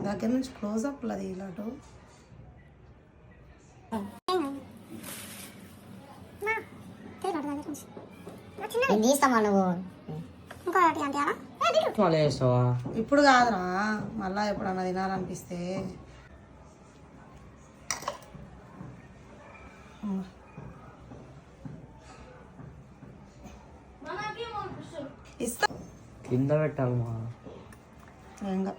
దగ్గర నుంచి క్లోజ్అప్ అది ఇలాంటి ఇప్పుడు కాదురా మళ్ళా ఎప్పుడన్నా తినాలనిపిస్తే ఇస్తా కింద పెట్టాలమ్మా ఇంకా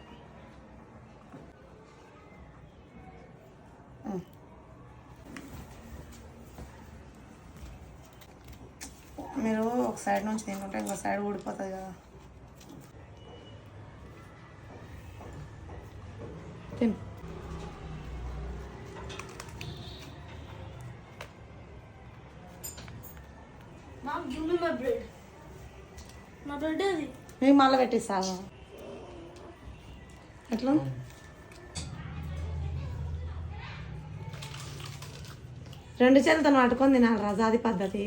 మీరు ఒక సైడ్ నుంచి తింటుంటే ఇంకో సైడ్ ఊడిపోతుంది కదా తిను మీకు మళ్ళీ పెట్టిస్తావా ఎట్లా రెండు చేతులతో నాటుకొని తినాలి రాజా అది పద్ధతి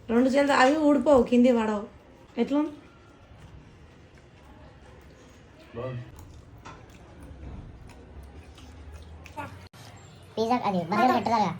రెండు చేతులు అవి ఊడిపోవు కింది పడవు ఎట్లా పిజ్జా అది బర్గర్ పెట్టదా